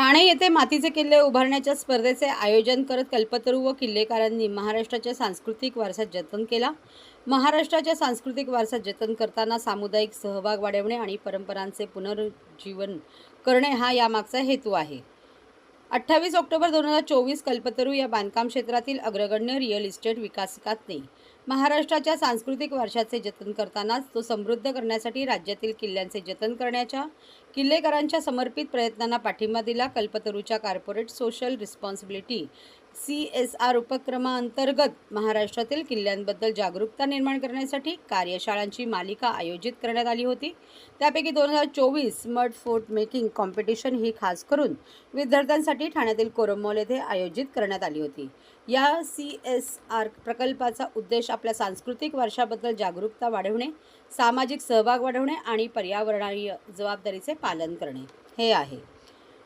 ठाणे येथे मातीचे किल्ले उभारण्याच्या स्पर्धेचे आयोजन करत कल्पतरू व किल्लेकरांनी महाराष्ट्राच्या सांस्कृतिक वारसा जतन केला। महाराष्ट्राच्या सांस्कृतिक वारसा जतन करताना सामुदायिक सहभाग वाढवणे आणि परंपरांचे पुनरुज्जीवन करणे हा यामागचा हेतू आहे। 28 ऑक्टोबर 2024 कल्पतरू या बांधकाम क्षेत्रातील अग्रगण्य रिअल इस्टेट विकासकांनी महाराष्ट्राच्या सांस्कृतिक वारशाचे जतन करतानाच तो समृद्ध करण्यासाठी राज्यातील किल्ल्यांचे जतन करण्याच्या किल्लेकरांच्या समर्पित प्रयत्नांना पाठिंबा दिला। कल्पतरूच्या कॉर्पोरेट सोशल रिस्पॉन्सिबिलिटी CSR उपक्रमांतर्गत महाराष्ट्रातील किल्ल्यांबद्दल जागरूकता निर्माण करण्यासाठी कार्यशाळांची मालिका आयोजित करण्यात आली होती। त्यापैकी 2024 मड फोर्ट मेकिंग कॉम्पिटिशन ही खास करून विद्यार्थ्यांसाठी ठाण्यातील कोरमॉल येथे आयोजित करण्यात आली होती। या CSR प्रकल्पाचा उद्देश आपल्या सांस्कृतिक वारशाबद्दल जागरूकता वाढवणे, सामाजिक सहभाग वाढवणे आणि पर्यावरणीय जबाबदारीचे पालन करणे हे आहे।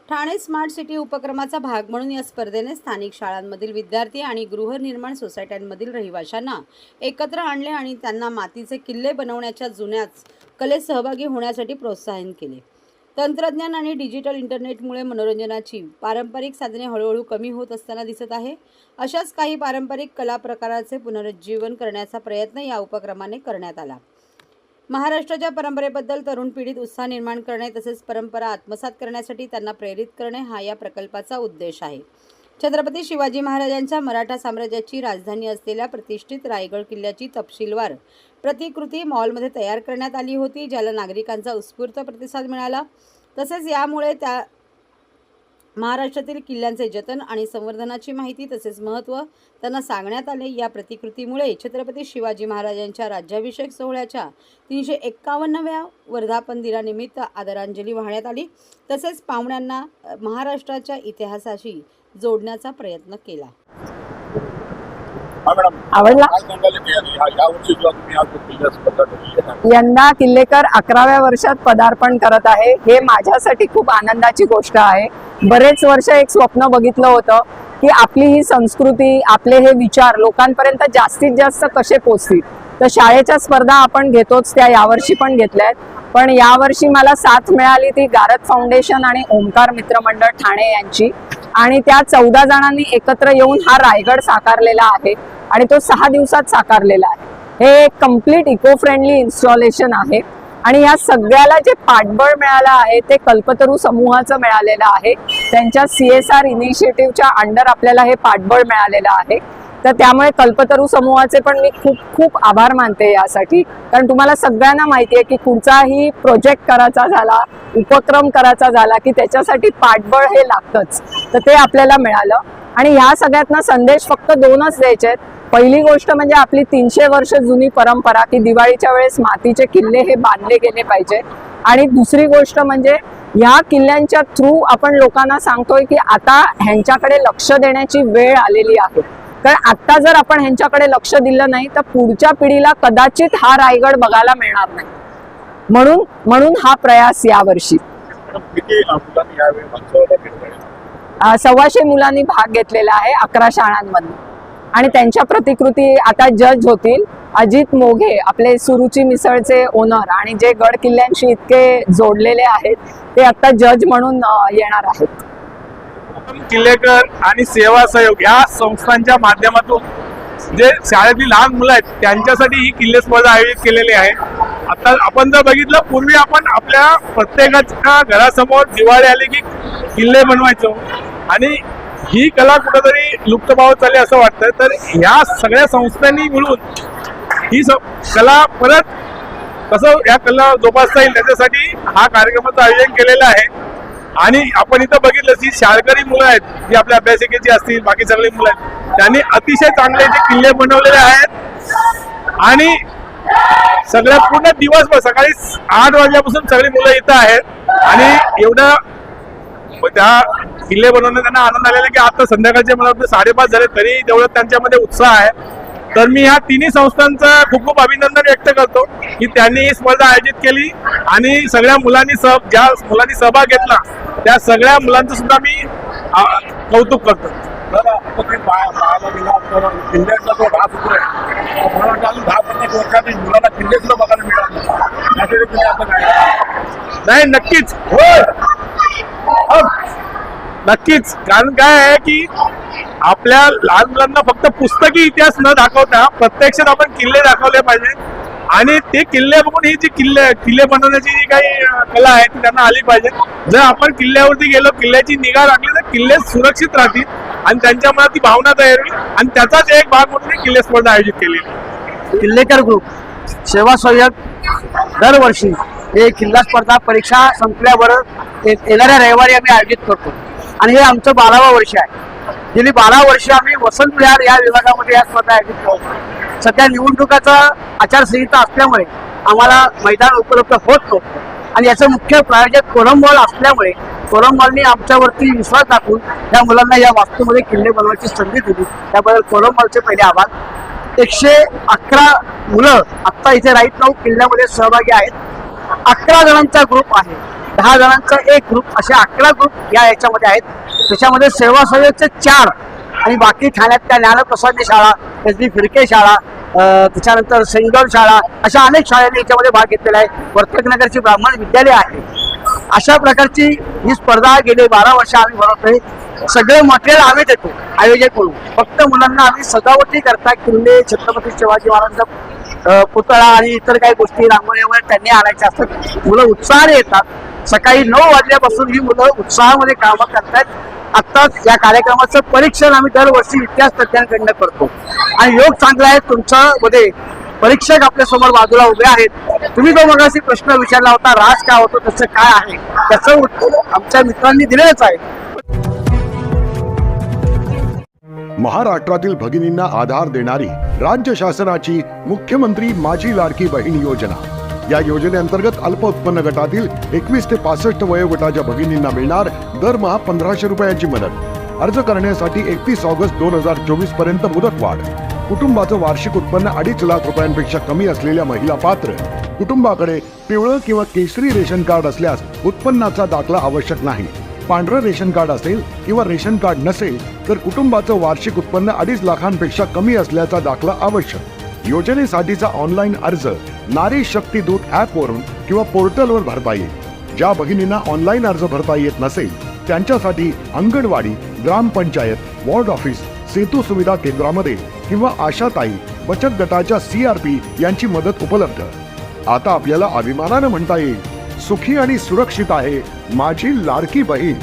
ठाणे स्मार्ट सिटी उपक्रमाचा भाग म्हणून या स्पर्धेने स्थानिक शाळांमधील विद्यार्थी आणि गृहनिर्माण सोसायट्यांमधील रहिवाशांना एकत्र आणले आणि त्यांना मातीचे किल्ले बनवण्याच्या जुन्याच कलेत सहभागी होण्यासाठी प्रोत्साहन केले। तंत्रज्ञान आणि डिजिटल इंटरनेटमुळे मनोरंजनाची पारंपरिक साधने हळूहळू कमी होत असताना दिसत आहे। अशाच काही पारंपरिक कला प्रकाराचे पुनरुज्जीवन करण्याचा प्रयत्न या उपक्रमाने करण्यात आला। महाराष्ट्राच्या परंपरेबद्दल तरुण पिढीत उत्साह निर्माण करणे तसेच परंपरा आत्मसात करण्यासाठी त्यांना प्रेरित करणे हा या प्रकल्पाचा उद्देश आहे। छत्रपती शिवाजी महाराजांच्या मराठा साम्राज्याची राजधानी असलेल्या प्रतिष्ठित रायगड किल्ल्याची तपशीलवार प्रतिकृती मॉलमध्ये तयार करण्यात आली होती, ज्याला नागरिकांचा उत्स्फूर्त प्रतिसाद मिळाला। तसेच यामुळे त्या महाराष्ट्रातील किल्ल्यांचे जतन आणि संवर्धनाची माहिती तसेच महत्त्व त्यांना सांगण्यात आले। या प्रतिकृतीमुळे छत्रपती शिवाजी महाराजांच्या राज्याभिषेक सोहळ्याच्या 351व्या वर्धापन दिनानिमित्त आदरांजली वाहण्यात आली। तसेच पाहुण्यांना महाराष्ट्राच्या इतिहासाशी जोडण्याचा प्रयत्न केला। आवडला यंदा किल्लेकर 11व्या वर्षात पदार्पण करत आहे। हे माझ्यासाठी खूप आनंदाची गोष्ट आहे। बरेच वर्ष एक स्वप्न बघितलं होतं की आपली ही संस्कृती, आपले हे विचार लोकांपर्यंत जास्तीत जास्त कसे पोहोचतील। तर शाळेच्या स्पर्धा आपण घेतोच, त्या यावर्षी पण घेतल्यात, पण यावर्षी मला साथ मिळाली ती गारद फाउंडेशन आणि ओमकार मित्र मंडळ ठाणे यांची, आणि त्या 14 जणांनी एकत्र येऊन हा रायगड साकारलेला आहे आणि तो 6 दिवसात साकारलेला आहे। हे एक कम्प्लीट इको फ्रेंडली इन्स्टॉलेशन आहे आणि या सगळ्याला जे पाठबळ मिळालं आहे ते कल्पतरू समूहाचं मिळालेलं आहे। त्यांच्या CSR इनिशिएटिव्हच्या अंडर आपल्याला हे पाठबळ मिळालेलं आहे। तर त्यामुळे कल्पतरू समूहाचे पण मी खूप खूप आभार मानते यासाठी, कारण तुम्हाला सगळ्यांना माहिती आहे की कुठचाही प्रोजेक्ट करायचा झाला, उपक्रम करायचा झाला की त्याच्यासाठी पाठबळ हे लागतंच, तर ते आपल्याला मिळालं। आणि ह्या सगळ्यातना संदेश फक्त 2च द्यायचे आहेत। पहिली गोष्ट म्हणजे आपली 300 वर्ष जुनी परंपरा की दिवाळीच्या वेळेस मातीचे किल्ले हे बांधले गेले पाहिजे, आणि दुसरी गोष्ट म्हणजे ह्या किल्ल्यांच्या थ्रू आपण लोकांना सांगतोय की आता ह्यांच्याकडे लक्ष देण्याची वेळ आलेली आहे। कारण आता जर आपण ह्यांच्याकडे लक्ष दिलं नाही तर पुढच्या पिढीला कदाचित हा रायगड बघायला मिळणार नाही, म्हणून हा प्रयास यावर्षी। 125 मुलांनी भाग घेतलेला आहे 11 शाळांमध्ये, आणि त्यांच्या प्रतिकृती आता जज होतील। अजित मोघे आपले सुरुची मिसळचे ओनर आणि जे गड किल्ल्यांशी इतके जोडलेले आहेत ते आता जज म्हणून येणार आहेत। किल्लेकर आणि सेवा सहयोग या संस्थांच्या माध्यमातून जे शाळेतील लहान मुलं आहेत त्यांच्यासाठी ही किल्ले स्पर्धा आयोजित केलेली आहे। आता आपण जर बघितलं, पूर्वी आपण आपल्या प्रत्येकाच्या घरासमोर दिवाळी आली की किल्ले बनवायचो आणि ही कला कुठेतरी लुप्त पावत चालली असं वाटतं। तर या सगळ्या संस्थांनी मिळून ही कला परत कसं या कला जोपासता येईल त्याच्यासाठी हा कार्यक्रमाचं आयोजन केलेलं आहे। आणि आपण इथं बघितलं की शाळकरी मुलं आहेत जी आपल्या अभ्यासिकेची असतील, बाकी सगळी मुलं आहेत, त्यांनी अतिशय चांगले जे किल्ले बनवलेले आहेत आणि सगळ्या पूर्ण दिवसभर सकाळी 8 वाजल्यापासून सगळी मुलं इथं आहेत आणि एवढं त्या किल्ले बनवण्यात त्यांना आनंद आलेला की आता संध्याकाळचे मला वाटतं 5:30 झाले तरी तेवढं त्यांच्यामध्ये उत्साह आहे। तर मी ह्या तिन्ही संस्थांचं खूप खूप अभिनंदन व्यक्त करतो की त्यांनी ही स्पर्धा आयोजित केली आणि सगळ्या मुलांनी ज्या मुलांनी सहभाग घेतला त्या सगळ्या मुलांचं सुद्धा मी कौतुक करतो। नाही, नक्कीच नक्कीच, कारण काय आहे की आपल्या लहान मुलांना फक्त पुस्तकी इतिहास न दाखवता प्रत्यक्षात आपण किल्ले दाखवले पाहिजे आणि ते किल्ले बघून ही जी किल्ले बनवण्याची जी काही कला आहे ती त्यांना आली पाहिजे. जर आपण किल्ल्यावरती गेलो, किल्ल्याची निगा राखली तर किल्ले सुरक्षित राहतील आणि त्यांच्या मनात ती भावना तयार होईल आणि त्याचाच एक भाग म्हणून ही किल्ले स्पर्धा आयोजित केलेली आहे. किल्लेकर ग्रुप सेवा सहाय्यक दरवर्षी हे किल्ला स्पर्धा परीक्षा संपल्यावर येणाऱ्या रविवारी आम्ही आयोजित करतो आणि हे आमचं 12वं वर्ष आहे. गेली 12 वर्ष आम्ही वसंत विहार या विभागामध्ये या स्पर्धा आयोजित करतो. सध्या निवडणुकाचा आचारसंहिता असल्यामुळे आम्हाला मैदान उपलब्ध होत नव्हतं आणि याचं मुख्य प्रायोजक कोलम मॉल असल्यामुळे कोलम मॉलनी आमच्यावरती विश्वास दाखवून या मुलांना या वास्तूमध्ये किल्ले बनवायची संधी दिली. त्याबद्दल कोलम मॉलचे पहिले आभार. 111 मुलं आत्ता इथे राईट नाऊ किल्ल्यामध्ये सहभागी आहेत. 11 जणांचा ग्रुप आहे, 10 जणांचा एक ग्रुप, असे 11 ग्रुप याच्यामध्ये आहेत. त्याच्यामध्ये सेवा सहाय्यकचे 4 आणि बाकी ठाण्यातल्या ज्ञानप्रसादी शाळा, एस.डी. फिरके शाळा, त्याच्यानंतर सेंगल शाळा, अशा अनेक शाळांनी याच्यामध्ये भाग घेतलेला आहे. वर्तकनगरची ब्राह्मण विद्यालय आहे. अशा प्रकारची ही स्पर्धा गेले 12 वर्ष आम्ही भरवतोय. सगळं मटेरियल आम्ही देतो आयोजक म्हणून. फक्त मुलांना आम्ही सजावटी करता किल्ले, छत्रपती शिवाजी महाराजांचा पुतळा आणि इतर काही गोष्टी रांगोळी वगैरे त्यांनी आणायच्या असतात. मुलं उत्साहाने येतात. सकाळी 9 वाजल्यापासून ही मुलं उत्साहामध्ये कामं करतात. आत्ताच या कार्यक्रमाचं परीक्षण आम्ही दरवर्षी इतिहास तज्ञांकडनं करतो आणि योग चांगला आहे तुमच्यामध्ये. परीक्षक आपल्या समोर बाजूला उभे आहेत. तुम्ही जो मगाशी प्रश्न विचारला होता राज काय होतो त्याचं काय आहे, त्याचं उत्तर आमच्या मित्रांनी दिलेलंच आहे. महाराष्ट्रातील भगिनींना आधार देणारी राज्य शासनाची मुख्यमंत्री माझी लाडकी बहीण योजना. या योजनेअंतर्गत अल्प उत्पन्न गटातील 21 ते 65 वयोगटाच्या भगिनींना मिळणार दरमहा 1500 रुपयांची मदत. अर्ज करण्यासाठी 31 ऑगस्ट 2024 पर्यंत मुदतवाढ. कुटुंबाचं वार्षिक उत्पन्न 2.5 लाख रुपयांपेक्षा कमी असलेल्या महिला पात्र. कुटुंबाकडे पिवळं किंवा केशरी रेशन कार्ड असल्यास उत्पन्नाचा दाखला आवश्यक नाही. पांढरं रेशन कार्ड असेल किंवा रेशन कार्ड नसेल तर कुटुंबाचं वार्षिक उत्पन्न 2.5 लाखांपेक्षा कमी असल्याचा दाखला आवश्यक. योजनेसाठीचा ऑनलाईन अर्ज नारी शक्ती दूत ॲपवरून किंवा पोर्टलवर भरता येईल. ज्या भगिनींना ऑनलाईन अर्ज भरता येत नसेल त्यांच्यासाठी अंगणवाडी, ग्रामपंचायत, वॉर्ड ऑफिस, सेतू सुविधा केंद्रामध्ये किंवा आशाताई बचत गटाच्या CRP यांची मदत उपलब्ध. आता आपल्याला अभिमानानं म्हणता येईल, सुखी आणि सुरक्षित आहे माझी लाडकी बहीण.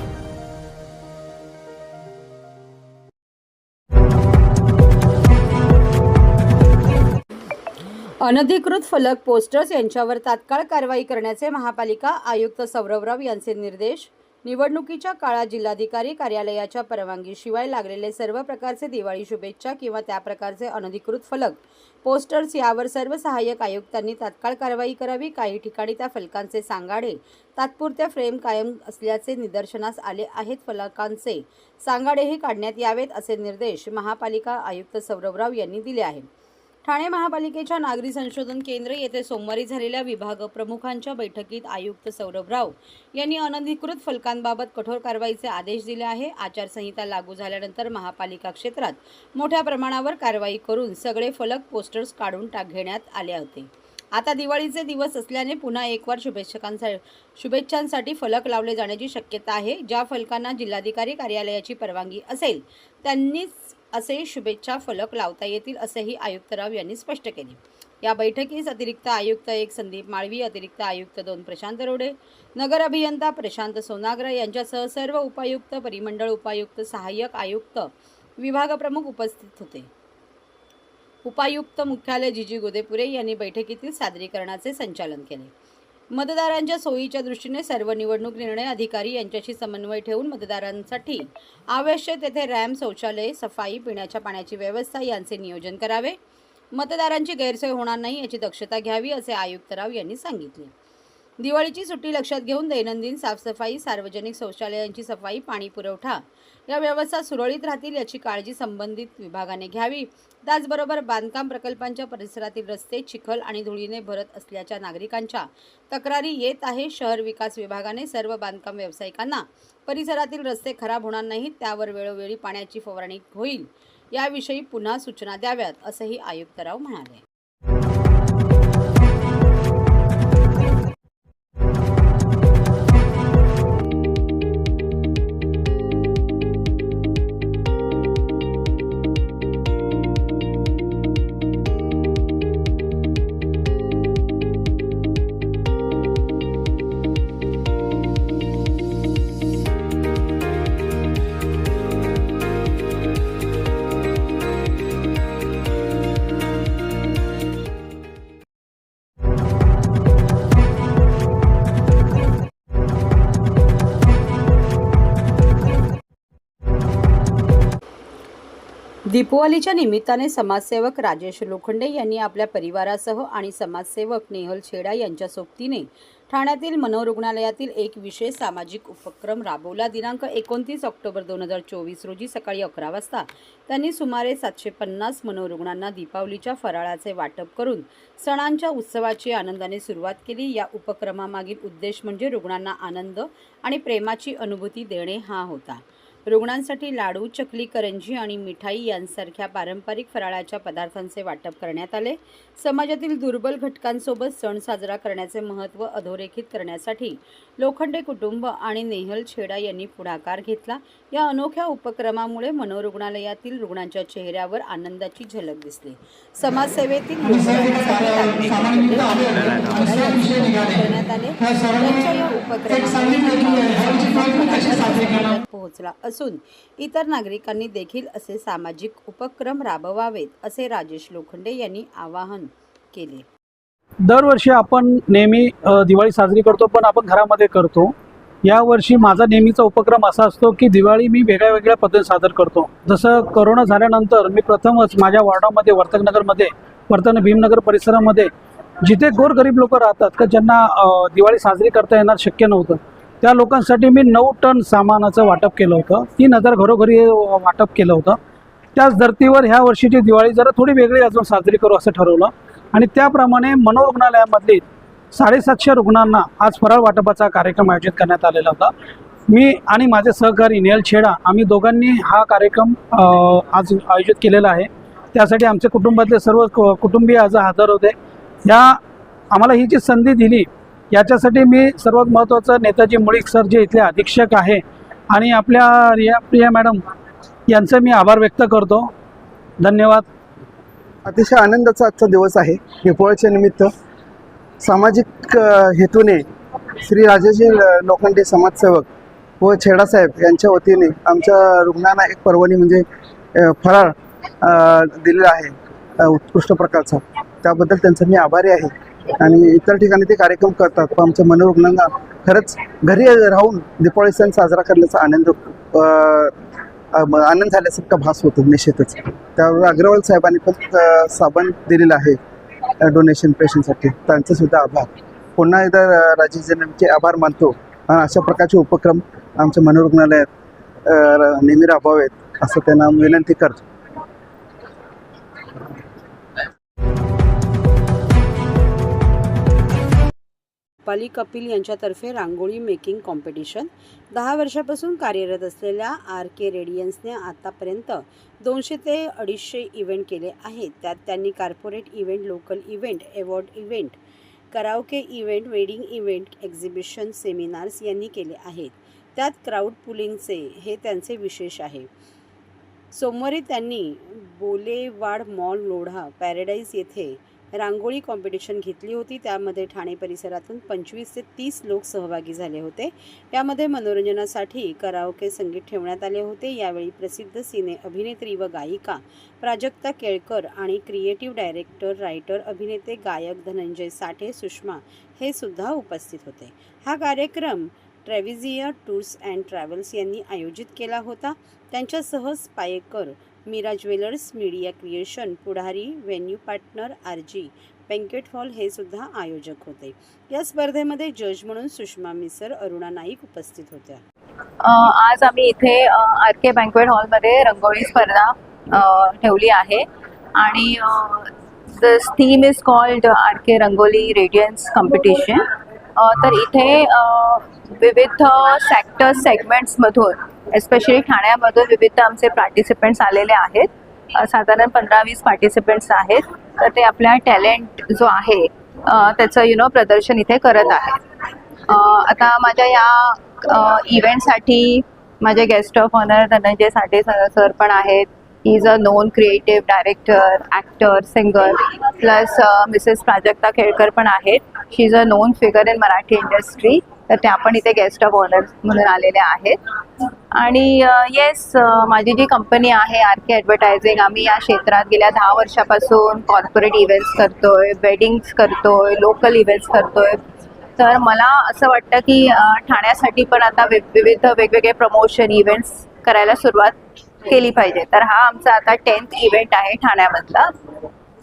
अनधिकृत फलक, पोस्टर्स यांच्यावर तात्काळ कारवाई करण्याचे महापालिका आयुक्त सौरभराव यांचे निर्देश. निवडणुकीच्या काळात जिल्हाधिकारी कार्यालयाच्या परवानगीशिवाय लागलेले सर्व प्रकारचे दिवाळी शुभेच्छा किंवा त्या प्रकारचे अनधिकृत फलक, पोस्टर्स यावर सर्व सहाय्यक आयुक्तांनी तात्काळ कारवाई करावी. काही ठिकाणी त्या फलकांचे सांगाडे, तात्पुरत्या फ्रेम कायम असल्याचे निदर्शनास आले आहेत. फलकांचे सांगाडेही काढण्यात यावेत असे निर्देश महापालिका आयुक्त सौरभराव यांनी दिले आहेत. ठाणे महापालिकेच्या नागरी संशोधन केंद्र येथे सोमवारी झालेल्या विभाग प्रमुखांच्या बैठकीत आयुक्त सौरभराव यांनी अनधिकृत फलकांबाबत कठोर कारवाईचे आदेश दिले आहे. आचारसंहिता लागू झाल्यानंतर महापालिका क्षेत्रात मोठ्या प्रमाणावर कारवाई करून सगळे फलक, पोस्टर्स काढून घेण्यात आले होते. आता दिवाळीचे दिवस असल्याने पुन्हा एकवार शुभेच्छांसाठी फलक लावले जाण्याची शक्यता आहे. ज्या फलकांना जिल्हाधिकारी कार्यालयाची परवानगी असेल त्यांनीच असे शुभेच्छा फलक लावता येतील असेही आयुक्तराव यांनी स्पष्ट केले. या बैठकीस अतिरिक्त आयुक्त 1 संदीप माळवी, अतिरिक्त आयुक्त 2 प्रशांत रोडे, नगर अभियंता प्रशांत सोनाग्रा यांच्यासह सर्व उपायुक्त, परिमंडळ उपायुक्त, सहाय्यक आयुक्त, विभाग प्रमुख उपस्थित होते. उपायुक्त मुख्यालय जीजी गोदेपुरे यांनी बैठकीतील सादरीकरणाचे संचालन केले. मतदारांच्या सोयीच्या दृष्टीने सर्व निवडणूक निर्णय अधिकारी यांच्याशी समन्वय ठेवून मतदारांसाठी आवश्यक तेथे रॅम्प, शौचालय, सफाई, पिण्याच्या पाण्याची व्यवस्था यांचे नियोजन करावे. मतदारांची गैरसोय होणार नाही याची दक्षता घ्यावी असे आयुक्तराव यांनी सांगितले. दिवाळीची सुट्टी लक्षात घेऊन दैनंदिन साफसफाई, सार्वजनिक शौचालयांची सफाई, पाणी पुरवठा या व्यवस्था सुरळीत राहतील याची काळजी संबंधित विभागाने घ्यावी. त्याचबरोबर बांधकाम प्रकल्पांच्या परिसरातील रस्ते चिखल आणि धुळीने भरत असल्याच्या नागरिकांच्या तक्रारी येत आहे. शहर विकास विभागाने सर्व बांधकाम व्यावसायिकांना परिसरातील रस्ते खराब होणार नाहीत त्यावर वेळोवेळी पाण्याची फवारणी होईल याविषयी पुन्हा सूचना द्याव्यात असेही आयुक्तराव म्हणाले. दीपावलीच्या निमित्ताने समाजसेवक राजेश लोखंडे यांनी आपल्या परिवारासह आणि समाजसेवक नेहल छेडा यांच्या सोबतीने ठाण्यातील मनोरुग्णालयातील एक विशेष सामाजिक उपक्रम राबवला. दिनांक 29 ऑक्टोबर 2024 रोजी सकाळी 11 वाजता त्यांनी सुमारे 750 मनोरुग्णांना दीपावलीच्या फराळाचे वाटप करून सणांच्या उत्सवाची आनंदाने सुरुवात केली. या उपक्रमामागील उद्देश म्हणजे रुग्णांना आनंद आणि प्रेमाची अनुभूती देणे हा होता. रुग्णांसाठी लाडू, चकली, करंजी आणि मिठाई यांसारख्या पारंपरिक फराळाच्या पदार्थांचे वाटप करण्यात आले. समाजातील दुर्बल घटकांसोबत सण साजरा करण्याचे महत्त्व अधोरेखित करण्यासाठी लोखंडे कुटुंब आणि नेहल छेडा यांनी पुढाकार घेतला. या अनोख्या उपक्रमामुळे मनोरुग्णालयातील रुग्णांच्या चेहऱ्यावर आनंदाची झलक दिसली. समाजसेवेतील करण्यात आले. त्यांच्या या उपक्रमामुळे पोहोचला असून इतर नागरिकांनी देखील असे सामाजिक उपक्रम राबवावेत असे राजेश लोखंडे यांनी आवाहन केले. दरवर्षी आपण नेहमी दिवाळी साजरी करतो, पण आपण घरामध्ये करतो. यावर्षी माझा नेहमीचा उपक्रम असा असतो की दिवाळी मी वेगळ्या वेगळ्या पद्धतीने साजर करतो. जसं कोरोना झाल्यानंतर मी प्रथमच माझ्या वॉर्डामध्ये वर्तकनगरमध्ये वर्तन भीमनगर परिसरामध्ये जिथे गोरगरीब लोक राहतात का ज्यांना दिवाळी साजरी करता येणार शक्य नव्हतं, त्या लोकांसाठी मी 9 टन सामानाचं वाटप केलं होतं. 3000 घरोघरी वाटप केलं होतं. त्याच धर्तीवर ह्या वर्षीची दिवाळी जरा थोडी वेगळी अजून साजरी करू असं ठरवलं आणि त्याप्रमाणे मनोरुग्णालयामधली 750 रुग्णांना आज फराळ वाटपाचा कार्यक्रम आयोजित करण्यात आलेला होता. मी आणि माझे सहकारी नेहल छेडा आम्ही दोघांनी हा कार्यक्रम आज आयोजित केलेला आहे. त्यासाठी आमचे कुटुंबातले सर्व कुटुंबीय आज हजर होते. आम्हाला ही जी संधी दिली याच्यासाठी मी सर्वात महत्त्वाचं नेताजी मुळीक सर जे इथले अधीक्षक आहे आणि आपल्या प्रिया मॅडम यांचं मी आभार व्यक्त करतो. धन्यवाद. अतिशय आनंदाचा आजचा दिवस आहे. दीपावलीच्या निमित्त सामाजिक हेतूने श्री राजेश लोखंडे समाजसेवक व छेडासाहेब यांच्या वतीने आमच्या रुग्णांना एक पर्वणी म्हणजे फराळ दिलेला आहे उत्कृष्ट प्रकारचा. त्याबद्दल त्यांचा मी आभारी आहे. आणि इतर ठिकाणी ते कार्यक्रम करतात, पण आमच्या मनोरुग्णांना खरंच घरी राहून दीपावली सण साजरा करण्याचा आनंद झाल्यासारखा भास होतो निश्चितच. त्यावर अग्रवाल साहेबांनी पण साबण दिलेला आहे डोनेशन पेशंटसाठी. त्यांचे सुद्धा आभार. पुन्हा एकदा राजेशजींचे आभार मानतो आणि अशा प्रकारचे उपक्रम आमच्या मनोरुग्णालयात नेहमी राबवावेत असं त्यांना विनंती करतो. पाली कपिल यांच्यातर्फे रांगोळी मेकिंग कॉम्पिटिशन 10 वर्षापासून कार्यरत असलेल्या RK रेडियन्सने आतापर्यंत 200 ते 250 इव्हेंट केले आहेत. त्यात त्यांनी corporate event, local event, award event, karaoke event, wedding event, exhibition, seminars यांनी केले आहेत. त्यात क्राऊड पुलिंगचे हे त्यांचे विशेष आहे. सोमवारी त्यांनी बोलेवाड मॉल लोढा पॅराडाईज येथे रांगोळी कॉम्पिटिशन घेतली होती. त्यामध्ये ठाणे परिसरातून 25 ते 30 लोक सहभागी झाले होते. यामध्ये मनोरंजनासाठी कराओके संगीत ठेवण्यात आले होते. यावेळी प्रसिद्ध सिने अभिनेत्री व गायिका प्राजक्ता केळकर आणि क्रिएटिव्ह डायरेक्टर, रायटर, अभिनेते, गायक धनंजय साठे, सुषमा हे सुद्धा उपस्थित होते. हा कार्यक्रम ट्रॅव्हिजिया टूर्स अँड ट्रॅव्हल्स यांनी आयोजित केला होता. त्यांच्यासह Spyker, Meera jewellers, media creation, Pudhari, venue partner, RG banquet hall हे सुद्धा आयोजक होते. या स्पर्धेमध्ये जज म्हणून सुषमा मिसर, अरुणा नाईक उपस्थित होत्या. आज आम्ही इथे RK बँकेट हॉलमध्ये रंगोळी स्पर्धा ठेवली आहे आणि the theme is called RK rangoli Radiance competition. तर इथे विविध सेगमेंट्समधून एस्पेशली ठाण्यामधून विविध आमचे पार्टिसिपेंट्स आलेले आहेत. साधारण 15-20 पार्टिसिपेंट्स आहेत. तर ते आपल्या टॅलेंट जो आहे त्याचं प्रदर्शन इथे करत आहेत. आता माझ्या या इव्हेंटसाठी माझे guest of honour Dhananjay Sathe sir पण आहेत. He is a known creative director, actor, singer. Plus Mrs Prajakta Kelkar पण आहेत. She is a known figure in Marathi industry. तर त्या पण इथे गेस्ट ऑफ ऑनर म्हणून आलेल्या आहेत. आणि येस, माझी जी कंपनी आहे RK ॲडव्हर्टायझिंग, आम्ही या क्षेत्रात गेल्या 10 वर्षापासून कॉर्पोरेट इव्हेंट्स करतोय, वेडिंग्स करतोय, लोकल इव्हेंट्स करतोय. तर मला असं वाटतं की ठाण्यासाठी पण आता विविध वेगवेगळे प्रमोशन इव्हेंट्स करायला सुरुवात केली पाहिजे. तर हा आमचा आता 10th इव्हेंट आहे ठाण्यामधला.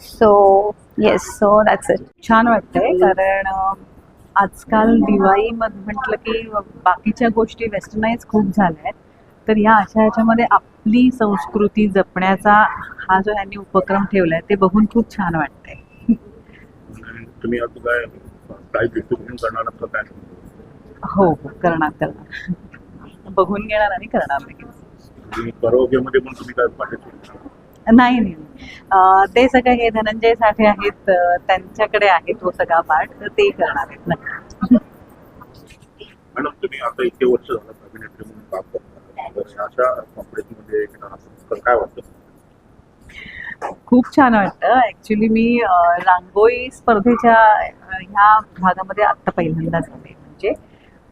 So yes, so that's it. छान वाटतंय कारण आजकाल दिवाळीमध्ये म्हटलं की बाकीच्या गोष्टी वेस्टर्नाइज खूप झाल्या आहेत, तर या अशा ह्याच्यामध्ये आपली संस्कृती जपण्याचा हा जो ह्यांनी उपक्रम ठेवलाय ते बघून खूप छान वाटतंय. तुम्ही आता काय डिस्ट्रीब्युशन करणार आहात काय? हो करणार बघून घेणार आणि करणार लगेच. करोग्यामध्ये पण तुम्ही काय पार्टिसिपेट? नाही ते सगळं हे धनंजय साठे आहेत, त्यांच्याकडे आहे तो सगळा पार्ट, तर ते करणार आहेत नक्की. मॅडम तुम्ही आता इतके वर्ष झालं अभिनेत्री म्हणून काम करता, तर अशा कॉम्पिटिशनमध्ये तर काय वाटतं? खूप छान वाटतं. ॲक्च्युली मी रांगोळी स्पर्धेच्या ह्या भागामध्ये आत्ता पहिल्यांदाच आले. म्हणजे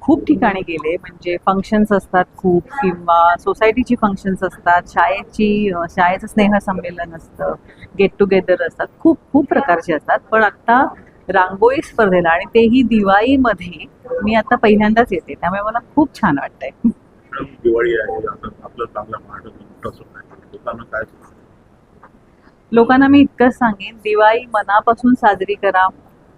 खूप ठिकाणी गेले, म्हणजे फंक्शन्स असतात खूप, किंवा सोसायटीची फंक्शन्स असतात, शाळेचं स्नेहसंमेलन असतं, गेट टुगेदर असतात, खूप खूप प्रकारचे असतात. पण आत्ता रांगोळी स्पर्धेला, आणि तेही दिवाळीमध्ये, मी आता पहिल्यांदाच येते, त्यामुळे मला खूप छान वाटतंय. दिवाळी आहे, आता आपलं चांगला महाराष्ट्र सण आहे, लोकांना काय लोकांना मी इतकंच सांगेन, दिवाळी मनापासून साजरी करा,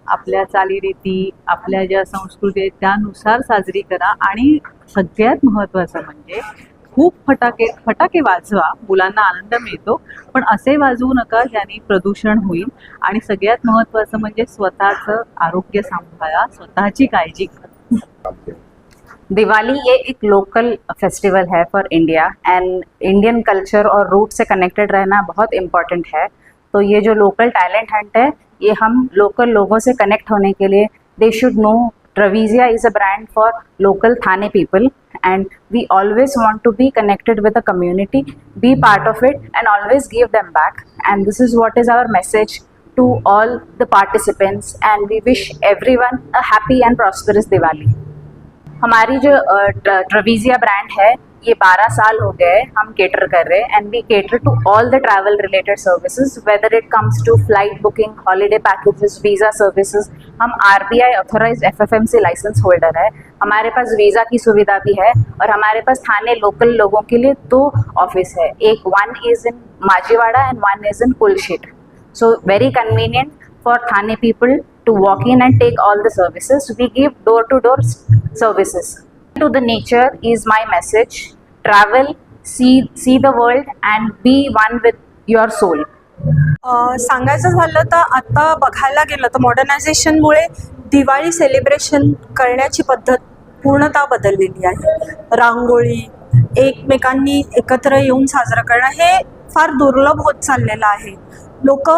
आपल्या चालीरीती, आपल्या ज्या संस्कृती आहेत त्यानुसार साजरी करा, आणि सगळ्यात महत्त्वाचं म्हणजे खूप फटाके वाजवा, मुलांना आनंद मिळतो, पण असे वाजवू नका ज्याने प्रदूषण होईल. आणि सगळ्यात महत्त्वाचं म्हणजे स्वतःचं आरोग्य सांभाळा, स्वतःची काळजी घ्या. दिवाली ये एक लोकल फेस्टिवल है for India, end Indian culture और रूट से कनेक्टेड रहना बहुत इम्पॉर्टेंट है. तो ये जो लोकल टैलेंट हंट है, ये हम लोकल लोगों से कनेक्ट होने के लिए, they should know Travisia is a brand for local Thane people, and we always want to be connected with the community, be part of it, and always give them back. And this is what is our message to all the participants, and we wish everyone a happy and prosperous Diwali. हमारी जो ट्रेविजिया brand है, ये 12 साल हो गए हम cater कर रहे हैं, and we cater to all the travel related services, whether it comes to flight booking, holiday packages, visa services. हम RBI authorised FFMC licence holder है, हमारे पास वीज़ा की सुविधा भी है, और हमारे पास थाने लोकल लोगों के लिए 2 ऑफिस है, एक one is in Majiwada and one is in Kolshet. So very convenient for Thane people to walk in and take all the services. We give door-to-door services. To the nature is my message. Travel, see the world, and be one with your soul. सांगायचं झालं तर आता बघायला गेलं तर मॉडर्नायझेशनमुळे Diwali celebration करण्याची पद्धत पूर्णतः बदललेली आहे. रांगोळी, एकमेकांनी एकत्र येऊन साजरं करणं हे फार दुर्लभ होत चाललेलं आहे. लोक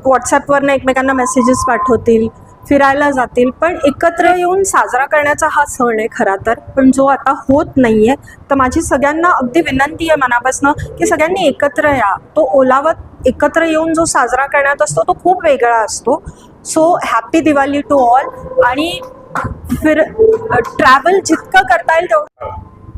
व्हॉट्सॲपवरनं एकमेकांना मेसेजेस पाठवतील, फिरायला जातील, पण एकत्र येऊन साजरा करण्याचा हा सण आहे खरा तर, पण जो आता होत नाही आहे. तर माझी सगळ्यांना अगदी विनंती आहे मनापासून की सगळ्यांनी एकत्र या. तो ओलावा एकत्र येऊन जो साजरा करण्यात असतो तो खूप वेगळा असतो. So happy Diwali to all. आणि ट्रॅव्हल जितकं करता येईल तेवढं,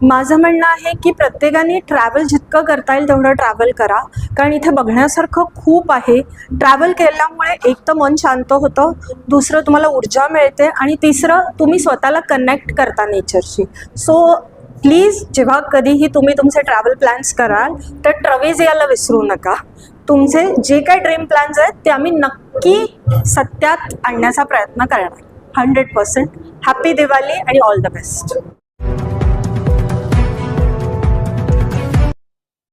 माझं म्हणणं आहे की प्रत्येकाने ट्रॅव्हल जितकं करता येईल तेवढं ट्रॅव्हल करा, कारण इथे बघण्यासारखं खूप आहे. ट्रॅव्हल केल्यामुळे एक तर मन शांत होतं, दुसरं तुम्हाला ऊर्जा मिळते, आणि तिसरं तुम्ही स्वतःला कनेक्ट करता नेचरशी. सो प्लीज जेव्हा कधीही तुम्ही तुमचे ट्रॅव्हल प्लॅन्स कराल तर ट्रॅव्हिजियाला विसरू नका. तुमचे जे काही ड्रीम प्लॅन्स आहेत ते आम्ही नक्की सत्यात आणण्याचा प्रयत्न करणार 100%. हॅपी दिवाळी आणि ऑल द बेस्ट.